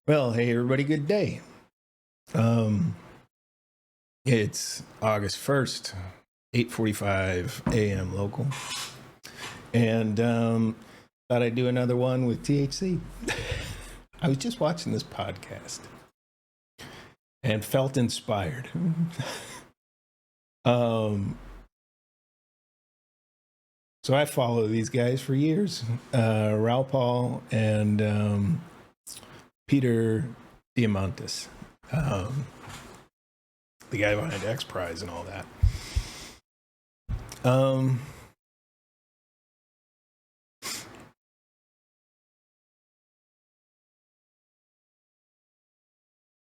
Well, hey everybody, good day. It's August 1st, 8:45 a.m. local. And thought I'd do another one with THC. I was just watching this podcast and felt inspired. So I follow these guys for years, Raul Paul and Peter Diamandis, the guy behind X Prize and all that.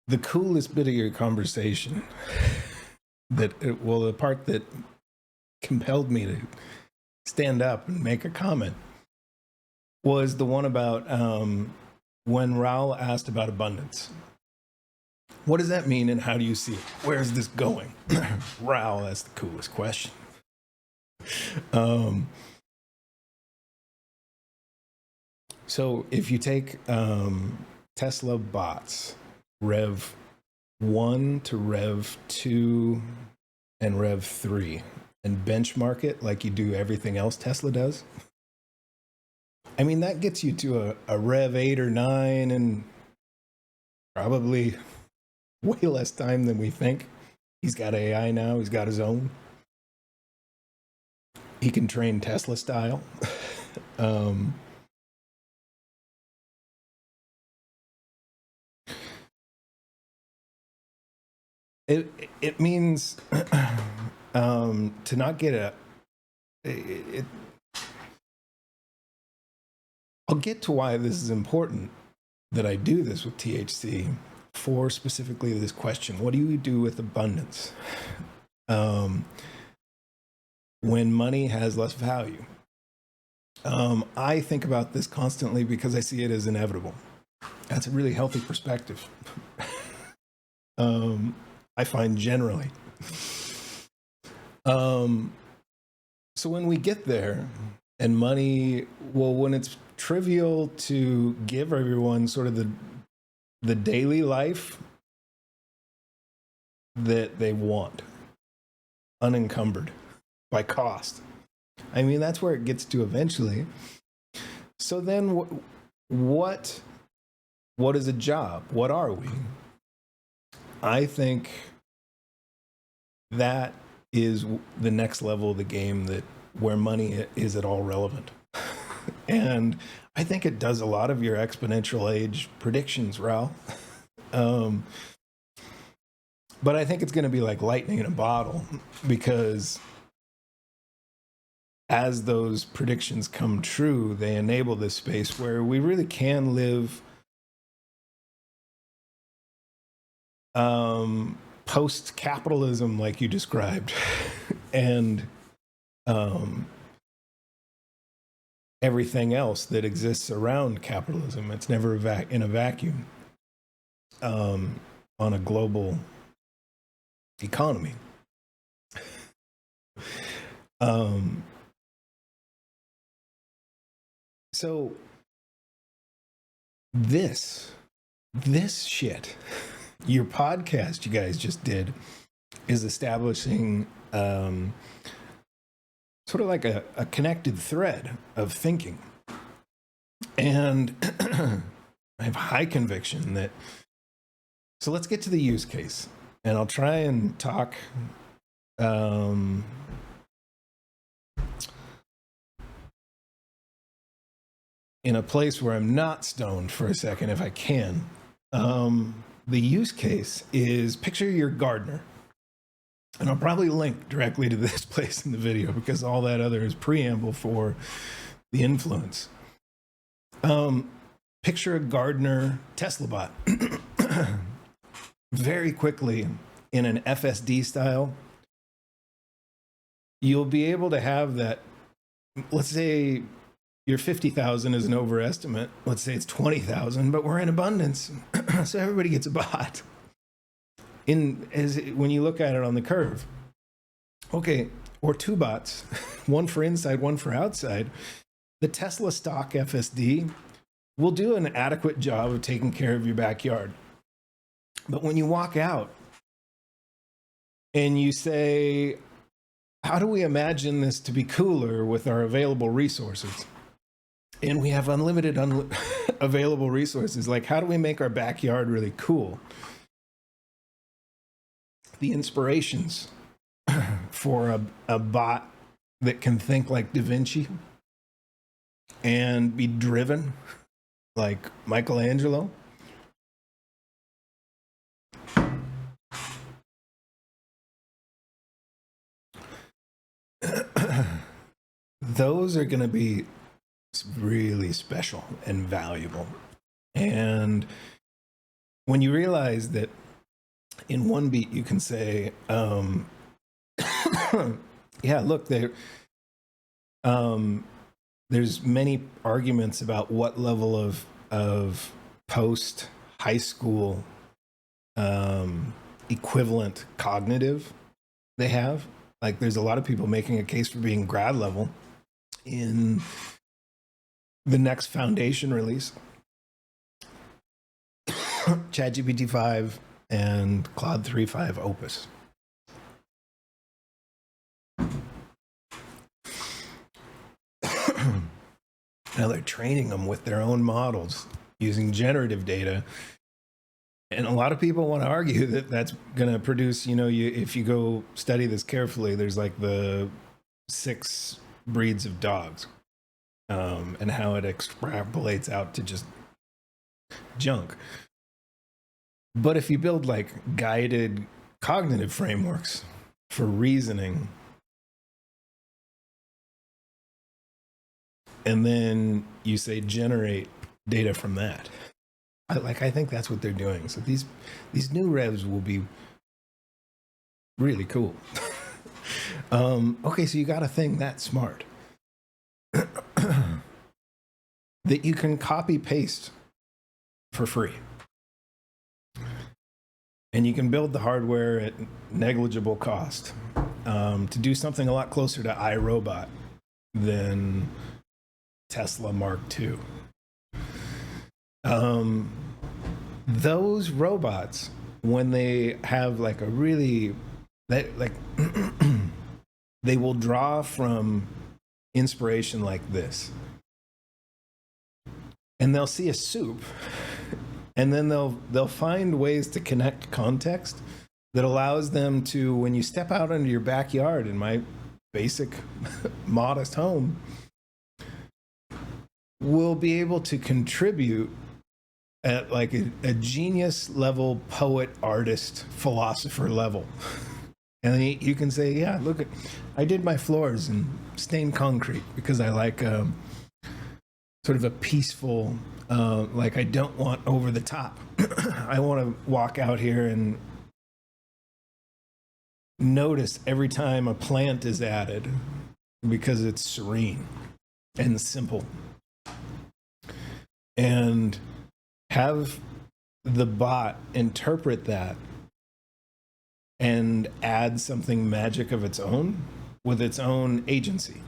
The coolest bit of your conversation, the part that compelled me to stand up and make a comment, was the one about when Raul asked about abundance. What does that mean and how do you see it? Where is this going? Raul, that's the coolest question. So if you take Tesla bots, Rev 1 to Rev 2 and Rev 3, and benchmark it like you do everything else Tesla does, I mean, that gets you to a Rev 8 or 9 and probably way less time than we think. He's got AI now. He's got his own. He can train Tesla style. It means to not get I'll get to why this is important that I do this with THC for specifically this question. What do you do with abundance when money has less value? I think about this constantly because I see it as inevitable. That's a really healthy perspective. I find generally. So when we get there and money, well, when it's trivial to give everyone sort of the daily life that they want, unencumbered by cost. I mean, that's where it gets to eventually. So then what is a job? What are we? I think that is the next level of the game, that where money is at all relevant. And I think it does a lot of your exponential age predictions, Raul. But I think it's going to be like lightning in a bottle, because as those predictions come true, they enable this space where we really can live post-capitalism like you described, and everything else that exists around capitalism. It's never in a vacuum on a global economy. So this shit, your podcast you guys just did, is establishing sort of like a connected thread of thinking. And I have high conviction that, so let's get to the use case. And I'll try and talk in a place where I'm not stoned for a second, if I can. The use case is, picture your gardener. And I'll probably link directly to this place in the video, because all that other is preamble for the influence. Picture a gardener Tesla bot. Very quickly, in an FSD style, you'll be able to have that. Let's say your 50,000 is an overestimate. Let's say it's 20,000, but we're in abundance. So everybody gets a bot. When you look at it on the curve. Okay, or two bots, one for inside, one for outside. The Tesla stock FSD will do an adequate job of taking care of your backyard. But when you walk out and you say, how do we imagine this to be cooler with our available resources? And we have unlimited available resources. Like, how do we make our backyard really cool? The inspirations for a bot that can think like Da Vinci and be driven like Michelangelo. Those are going to be really special and valuable. And when you realize that in one beat you can say, yeah, look, there's many arguments about what level of post high school equivalent cognitive they have. Like, there's a lot of people making a case for being grad level in the next foundation release, ChatGPT 5 and Claude 3.5 Opus. Now they're training them with their own models using generative data. And a lot of people want to argue that that's going to produce, if you go study this carefully, there's like the 6 breeds of dogs, and how it extrapolates out to just junk. But if you build like guided cognitive frameworks for reasoning, and then you say generate data from that, I think that's what they're doing. So these new revs will be really cool. Okay, so you got a thing that smart that you can copy paste for free, and you can build the hardware at negligible cost to do something a lot closer to iRobot than Tesla Mark II. Those robots, when they have like a really, they will draw from inspiration like this, and they'll see a soup, and then they'll find ways to connect context that allows them to, when you step out into your backyard in my basic modest home, will be able to contribute at like a genius level, poet, artist, philosopher level. And you can say, yeah, look, I did my floors in stained concrete because I like sort of a peaceful, like I don't want over the top. I want to walk out here and notice every time a plant is added because it's serene and simple. And have the bot interpret that and add something magic of its own with its own agency.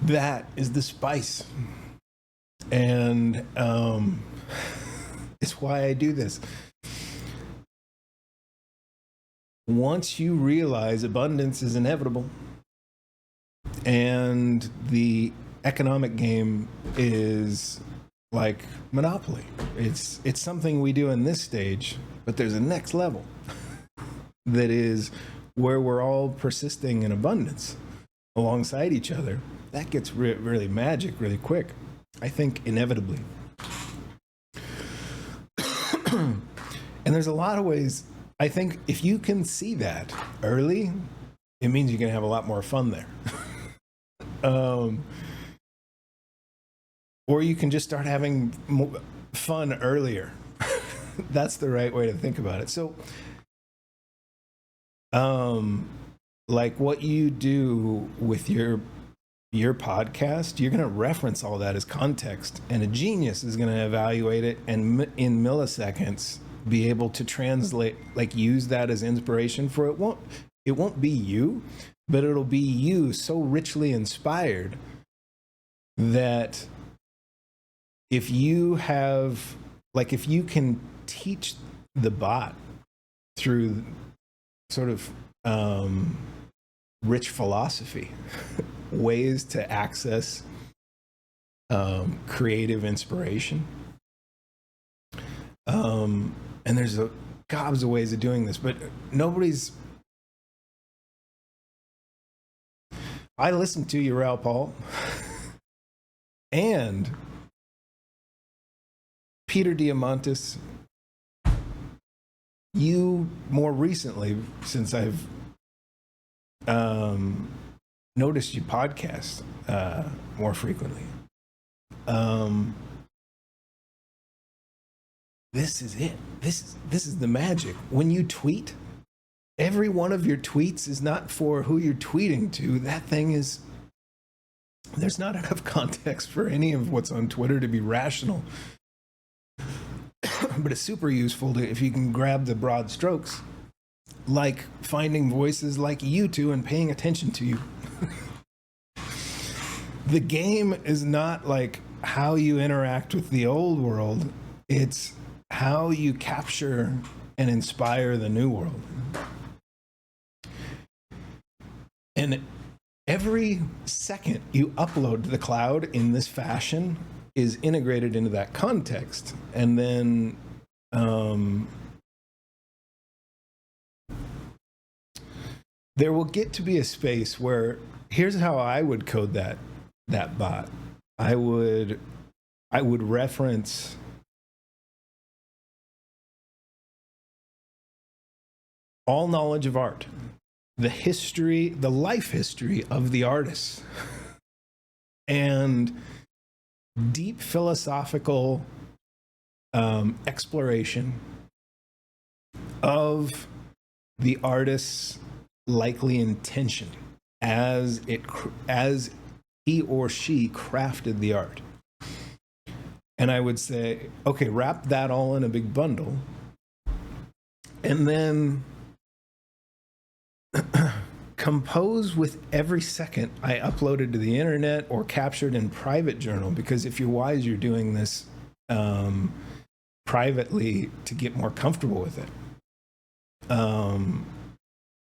That is the spice. And it's why I do this. Once you realize abundance is inevitable and the economic game is like Monopoly. It's something we do in this stage, but there's a next level that is where we're all persisting in abundance alongside each other. That gets really magic really quick, I think, inevitably. And there's a lot of ways. I think if you can see that early, it means you can have a lot more fun there. Or you can just start having fun earlier. That's the right way to think about it. So, like what you do with your podcast, you're going to reference all that as context, and a genius is going to evaluate it and in milliseconds be able to translate, like use that as inspiration for it. It won't be you, but it'll be you so richly inspired that if you have, like, if you can teach the bot through sort of rich philosophy, ways to access creative inspiration. And there's gobs of ways of doing this, but I listened to you, Raul Paul, and Peter Diamandis. You more recently, since I've noticed you podcast more frequently. This is it. This is the magic. When you tweet, every one of your tweets is not for who you're tweeting to. That thing is, there's not enough context for any of what's on Twitter to be rational. But it's super useful if you can grab the broad strokes, like finding voices like you two and paying attention to you. The game is not like how you interact with the old world. It's how you capture and inspire the new world. And every second you upload to the cloud in this fashion is integrated into that context. And then there will get to be a space where, here's how I would code that bot. I would reference all knowledge of art, the history, the life history of the artists, and deep philosophical exploration of the artist's likely intention as he or she crafted the art. And I would say, okay, wrap that all in a big bundle, and then compose with every second I uploaded to the internet or captured in private journal, because if you're wise, you're doing this privately to get more comfortable with it.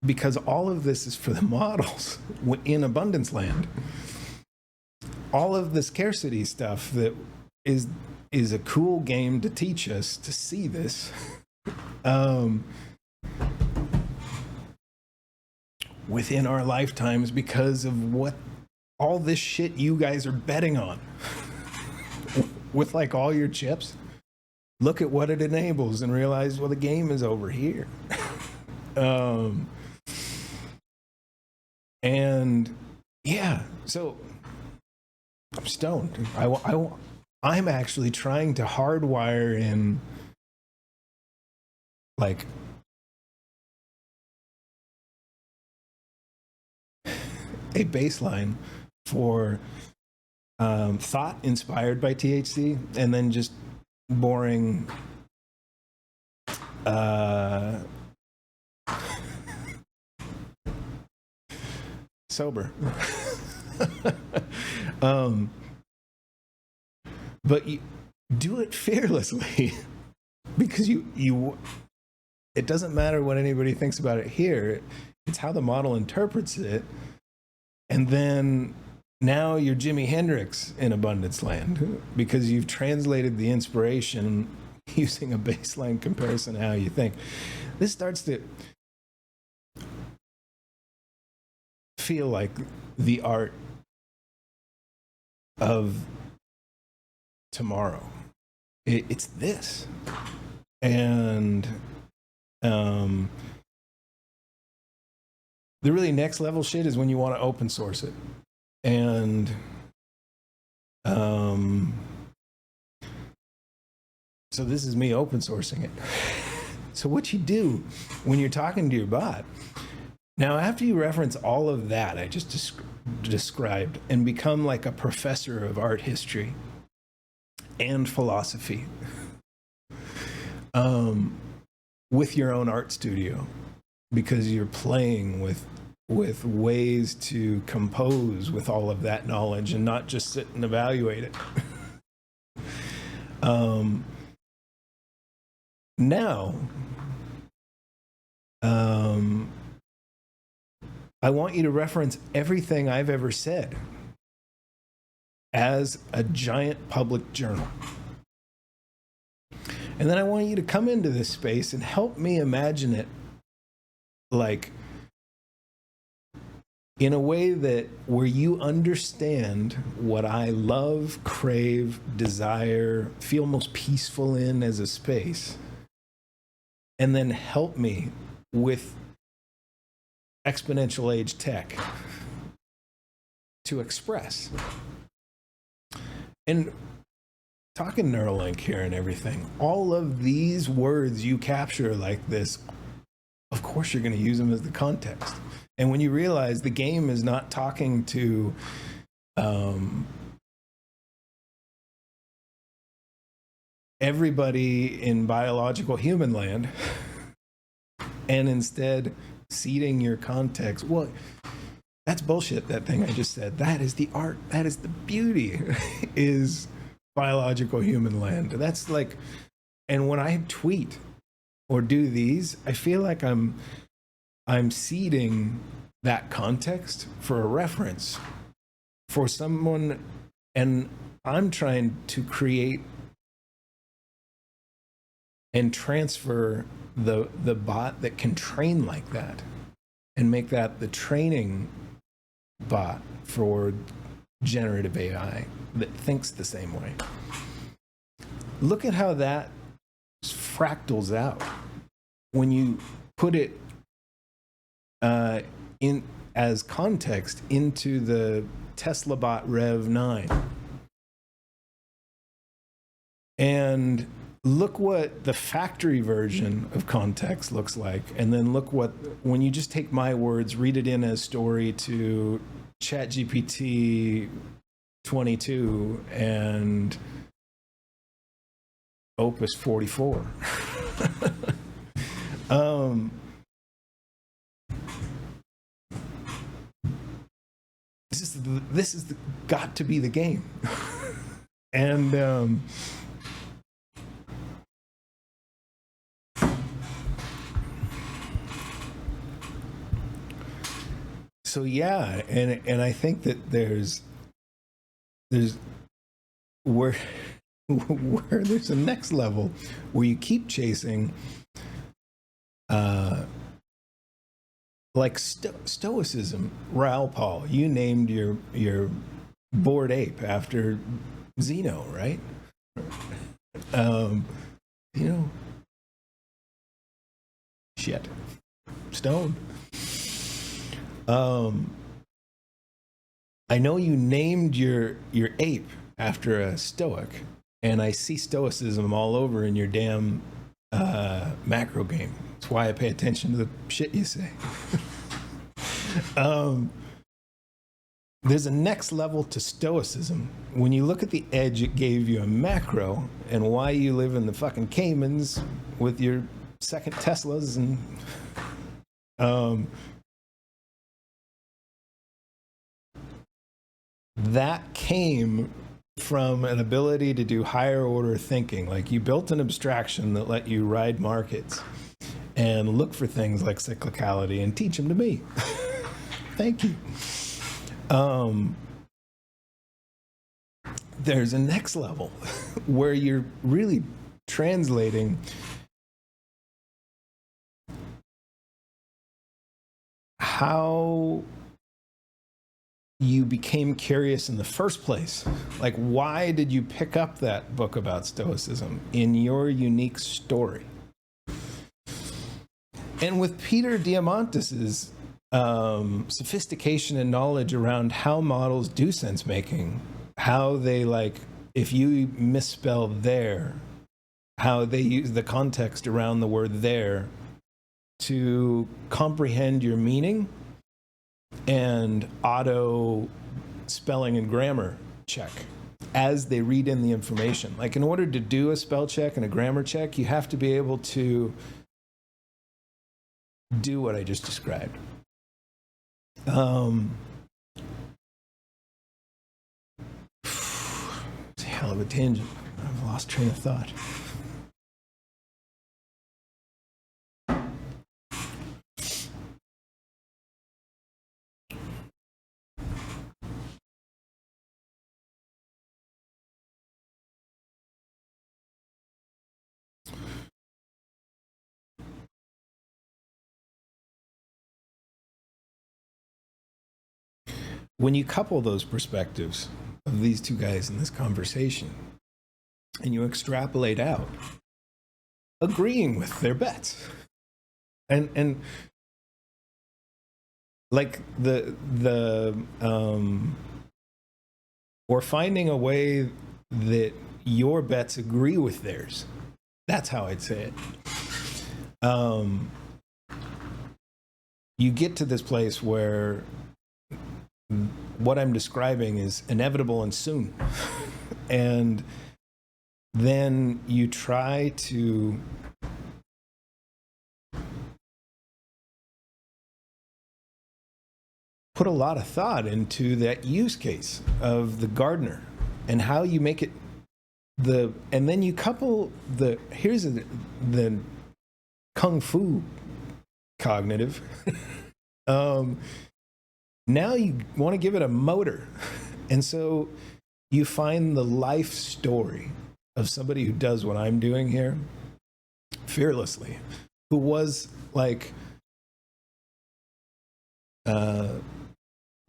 Because all of this is for the models in abundance land. All of the scarcity stuff that is a cool game to teach us to see this. Within our lifetimes, because of what all this shit you guys are betting on with like all your chips. Look at what it enables and realize, well, the game is over here. And yeah, so I'm stoned. I'm actually trying to hardwire in like a baseline for thought inspired by THC, and then just boring sober. But you do it fearlessly, because you it doesn't matter what anybody thinks about it here. It's how the model interprets it. And then now you're Jimi Hendrix in abundance land, because you've translated the inspiration using a baseline comparison of how you think. This starts to feel like the art of tomorrow. It's this. And the really next level shit is when you want to open source it. And so this is me open sourcing it. So what you do when you're talking to your bot, now after you reference all of that I just described and become like a professor of art history and philosophy with your own art studio, because you're playing with ways to compose with all of that knowledge and not just sit and evaluate it. Now, I want you to reference everything I've ever said as a giant public journal. And then I want you to come into this space and help me imagine it like in a way that where you understand what I love, crave, desire, feel most peaceful in as a space, and then help me with exponential age tech to express. And talking Neuralink here and everything, all of these words you capture like this, of course you're going to use them as the context. And when you realize the game is not talking to everybody in biological human land, and instead seeding your context, well, that's bullshit, that thing I just said. That is the art, that is the beauty, is biological human land. That's like, and when I tweet or do these, I feel like I'm seeding that context for a reference for someone, and I'm trying to create and transfer the bot that can train like that and make that the training bot for generative AI that thinks the same way. Look at how that fractals out when you put it in as context into the Tesla bot Rev 9. And look what the factory version of context looks like. And then look what, when you just take my words, read it in as story to ChatGPT 22 and Opus 44. This is got to be the game. And so yeah, and I think that there's where there's a next level where you keep chasing like stoicism. Raoul Paul, you named your bored ape after Zeno, right? You know, shit, stoned. I know you named your ape after a stoic, and I see stoicism all over in your damn macro game. That's why I pay attention to the shit you say. There's a next level to stoicism. When you look at the edge it gave you a macro, and why you live in the fucking Caymans with your second Teslas, and that came from an ability to do higher order thinking. Like, you built an abstraction that let you ride markets and look for things like cyclicality and teach them to me. Thank you. There's a next level where you're really translating how you became curious in the first place. Like, why did you pick up that book about Stoicism in your unique story? And with Peter Diamandis's sophistication and knowledge around how models do sense making, how they, like, if you misspell there, how they use the context around the word there to comprehend your meaning and auto spelling and grammar check as they read in the information. Like, in order to do a spell check and a grammar check, you have to be able to do what I just described. It's a hell of a tangent. I have a lost train of thought. When you couple those perspectives of these two guys in this conversation and you extrapolate out, agreeing with their bets, and like or finding a way that your bets agree with theirs. That's how I'd say it. You get to this place where what I'm describing is inevitable and soon. And then you try to put a lot of thought into that use case of the gardener and how you make it and then you couple here's the kung fu cognitive. Now you want to give it a motor. And so you find the life story of somebody who does what I'm doing here fearlessly, who was like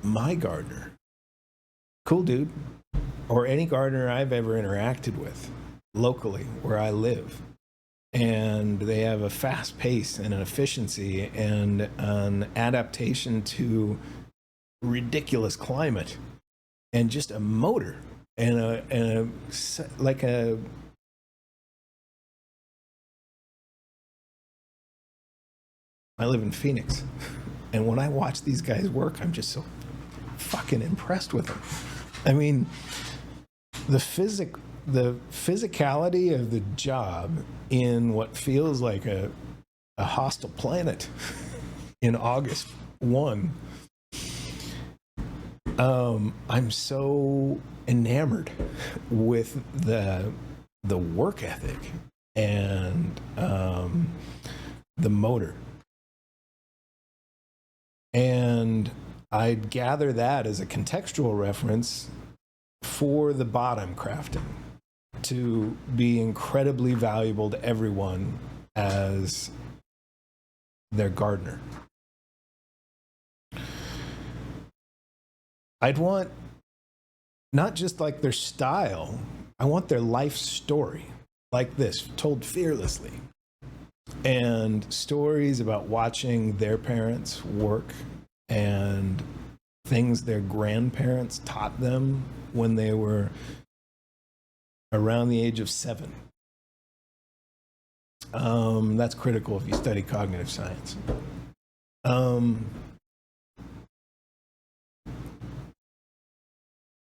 my gardener. Cool dude. Or any gardener I've ever interacted with locally where I live. And they have a fast pace and an efficiency and an adaptation to ridiculous climate and just a motor and a I live in Phoenix, and when I watch these guys work, I'm just so fucking impressed with them. I mean, the physicality of the job in what feels like a hostile planet in August 1. I'm so enamored with the work ethic and the motor. And I'd gather that as a contextual reference for the bot I'm crafting to be incredibly valuable to everyone as their gardener. I'd want not just like their style, I want their life story like this, told fearlessly. And stories about watching their parents work and things their grandparents taught them when they were around the age of 7. That's critical if you study cognitive science.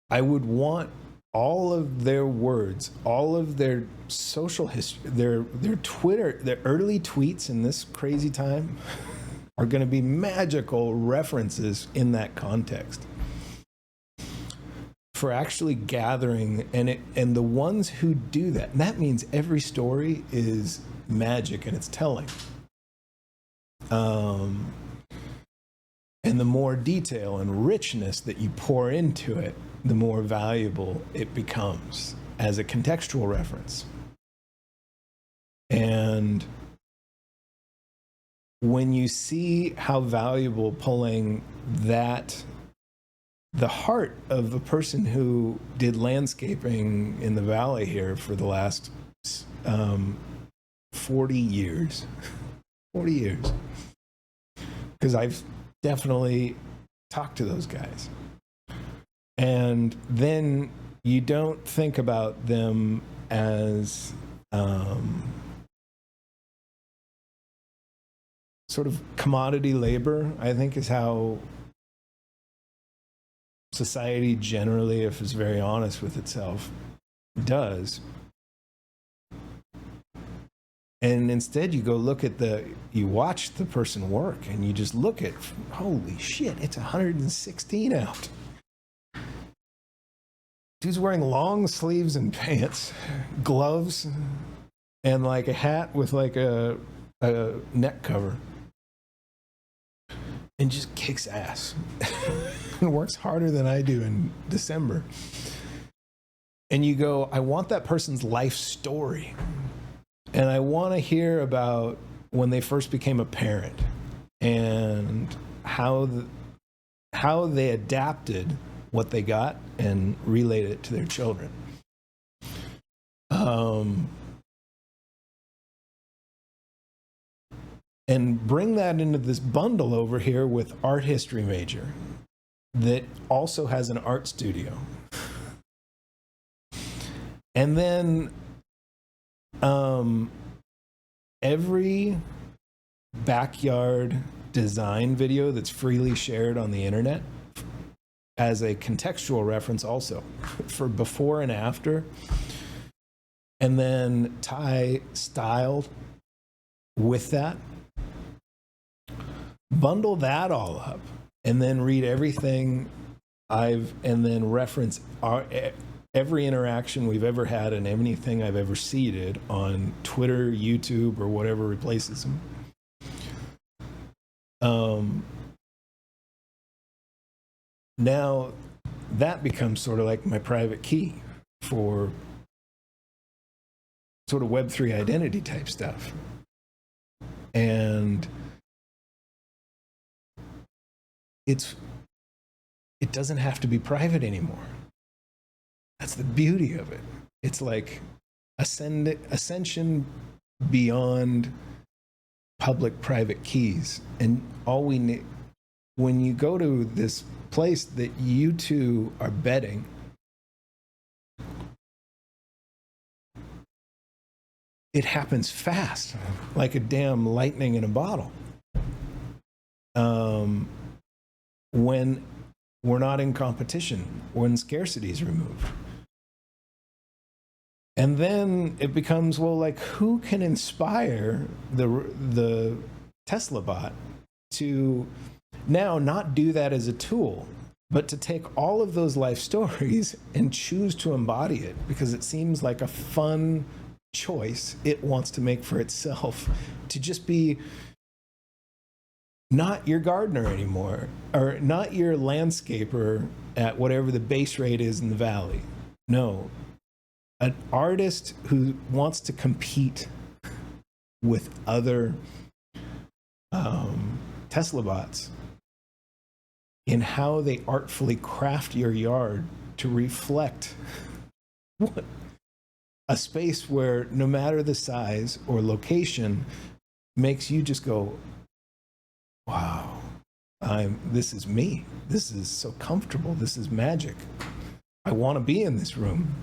I would want all of their words, all of their social history, their Twitter, their early tweets in this crazy time are going to be magical references in that context for actually gathering, and the ones who do that, and that means every story is magic and it's telling. And the more detail and richness that you pour into it, the more valuable it becomes as a contextual reference. And when you see how valuable pulling that, the heart of a person who did landscaping in the valley here for the last 40 years, 40 years, because I've definitely talked to those guys. And then you don't think about them as sort of commodity labor, I think is how society generally, if it's very honest with itself, does. And instead you go look at you watch the person work and you just look at, holy shit, it's 116 out. Dude's wearing long sleeves and pants, gloves, and like a hat with like a neck cover, and just kicks ass and works harder than I do in December. And you go, I want that person's life story. And I want to hear about when they first became a parent and how they adapted what they got and relayed it to their children. And bring that into this bundle over here with art history major that also has an art studio. And then every backyard design video that's freely shared on the internet as a contextual reference also for before and after, and then tie style with that, bundle that all up, and then read everything and then reference every interaction we've ever had and anything I've ever seeded on Twitter, YouTube, or whatever replaces them. Now that becomes sort of like my private key for sort of Web3 identity type stuff. And it doesn't have to be private anymore. That's the beauty of it. It's like ascension beyond public-private keys. And all we need, when you go to this place that you two are betting, it happens fast, like a damn lightning in a bottle. When we're not in competition, when scarcity is removed. And then it becomes, well, like, who can inspire the Tesla bot to now not do that as a tool, but to take all of those life stories and choose to embody it, because it seems like a fun choice it wants to make for itself, to just be not your gardener anymore, or not your landscaper at whatever the base rate is in the valley. No, an artist who wants to compete with other Tesla bots in how they artfully craft your yard to reflect a space where, no matter the size or location, makes you just go, wow, this is me. This is so comfortable. This is magic. I want to be in this room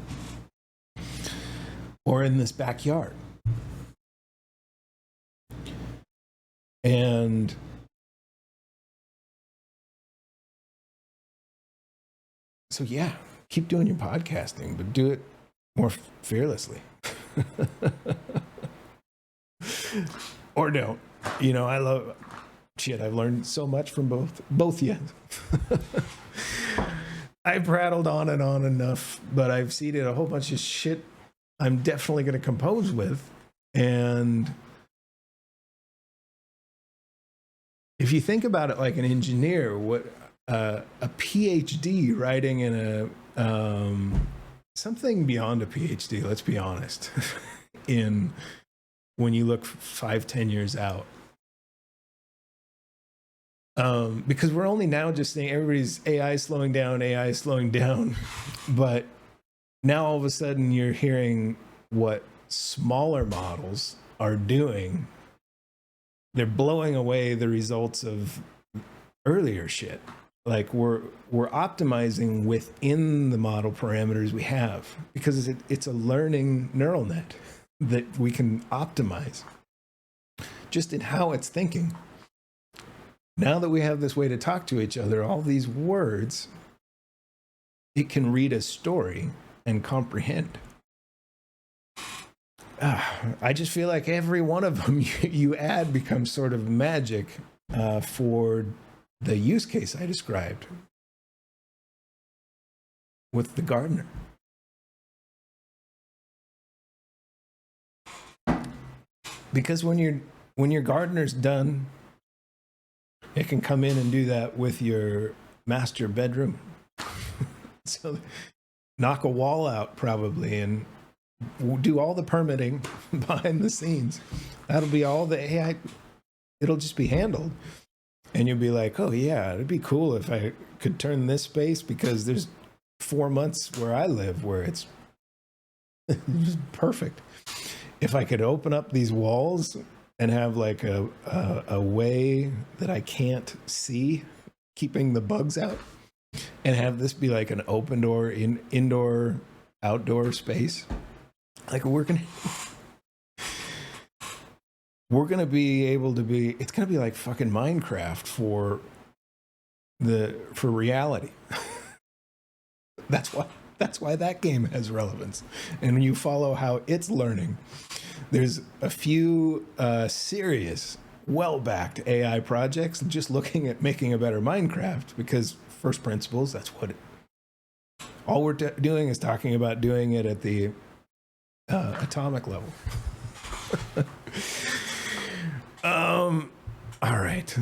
or in this backyard. And so, yeah, keep doing your podcasting, but do it more fearlessly. Or don't. You know, I've learned so much from both you. I've prattled on and on enough, but I've seeded a whole bunch of shit I'm definitely going to compose with. And if you think about it like an engineer, what a PhD writing in something beyond a PhD, let's be honest, when you look 5-10 years out. Because we're only now just saying everybody's AI slowing down, but now all of a sudden you're hearing what smaller models are doing. They're blowing away the results of earlier shit. Like we're optimizing within the model parameters we have, because it's a learning neural net that we can optimize just in how it's thinking. Now that we have this way to talk to each other, all these words, it can read a story and comprehend. I just feel like every one of them you add becomes sort of magic for the use case I described. with the gardener. Because when your gardener's done, it can come in and do that with your master bedroom. So knock a wall out probably and do all the permitting behind the scenes. That'll be all the AI. It'll just be handled. And you'll be like, oh yeah, it'd be cool if I could turn this space, because there's 4 months where I live where it's just perfect. If I could open up these walls and have like a way that I can't see, keeping the bugs out, and have this be like an open door indoor outdoor space, like we're gonna be able to be, it's gonna be like fucking Minecraft for reality. That's why that game has relevance. And when you follow how it's learning, there's a few serious, well-backed AI projects just looking at making a better Minecraft, because first principles, that's what all we're doing is talking about doing it at the atomic level. All right.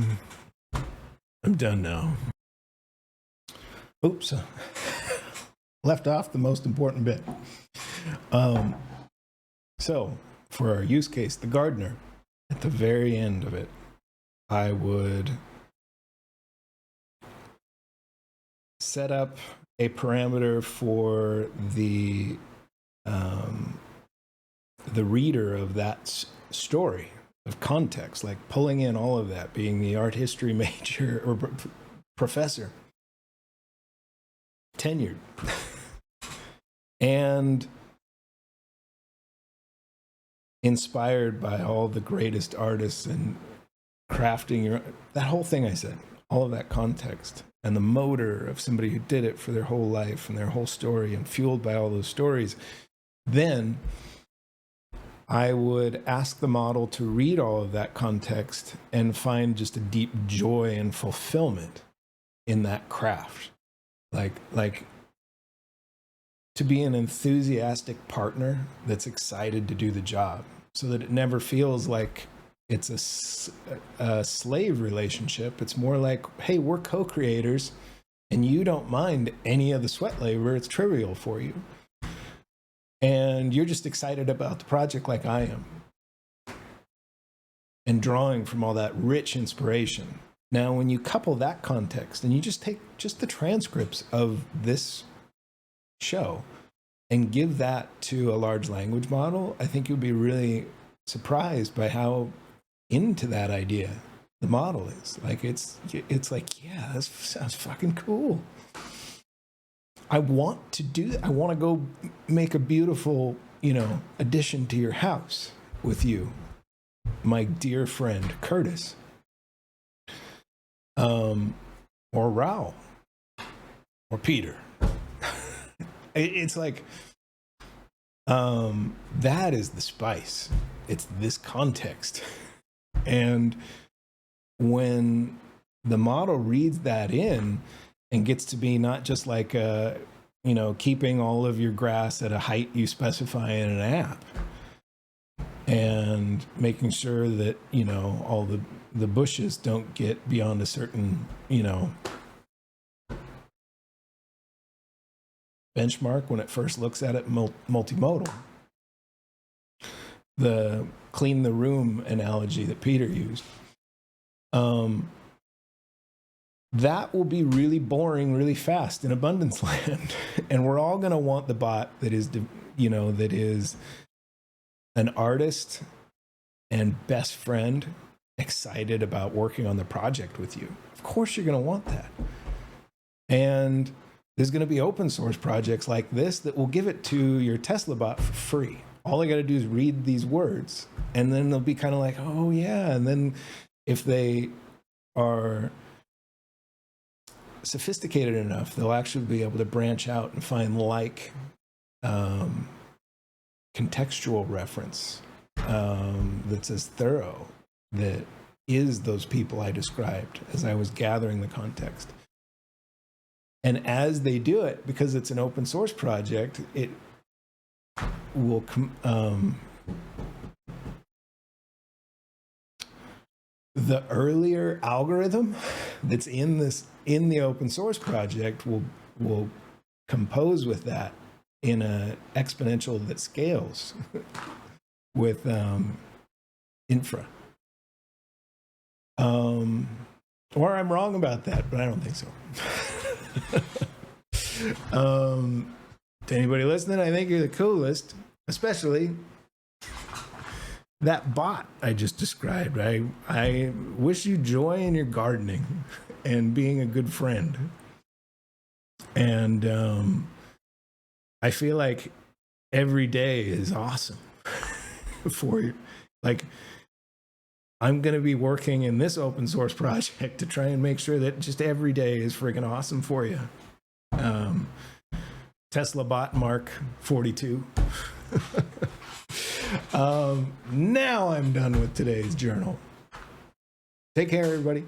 I'm done now. Oops. Left off the most important bit. So for our use case, the gardener, at the very end of it, I would set up a parameter for the reader of that story, of context, like pulling in all of that, being the art history major or professor, tenured, and inspired by all the greatest artists and crafting that whole thing I said, all of that context and the motor of somebody who did it for their whole life and their whole story, and fueled by all those stories. Then I would ask the model to read all of that context and find just a deep joy and fulfillment in that craft. Like to be an enthusiastic partner that's excited to do the job, so that it never feels like it's a slave relationship. It's more like, hey, we're co-creators and you don't mind any of the sweat labor. It's trivial for you. And you're just excited about the project like I am, and drawing from all that rich inspiration. Now, when you couple that context and you just take just the transcripts of this show and give that to a large language model, I think you'll be really surprised by how into that idea the model is. Like it's like, yeah, that sounds fucking cool. I want to do that. I want to go make a beautiful, addition to your house with you, my dear friend Curtis, or Raul, or Peter. It's like, that is the spice. It's this context. And when the model reads that in and gets to be not just like, keeping all of your grass at a height you specify in an app, and making sure that, all the bushes don't get beyond a certain, benchmark when it first looks at it multimodal. The clean the room analogy that Peter used. That will be really boring really fast in abundance land. And we're all going to want the bot that is, that is an artist and best friend, excited about working on the project with you. Of course you're going to want that. And there's going to be open source projects like this that will give it to your Tesla bot for free. All they got to do is read these words, and then they'll be kind of like, oh yeah. And then if they are sophisticated enough, they'll actually be able to branch out and find contextual reference that's as thorough, that is those people I described as I was gathering the context. And as they do it, because it's an open source project, it will the earlier algorithm that's in the open source project will compose with that in a exponential that scales with infra. Or I'm wrong about that, but I don't think so. To anybody listening, I think you're the coolest, especially that bot I just described. I wish you joy in your gardening and being a good friend. And I feel like every day is awesome for you. Like, I'm going to be working in this open source project to try and make sure that just every day is freaking awesome for you. Tesla bot Mark 42. Now I'm done with today's journal. Take care, everybody.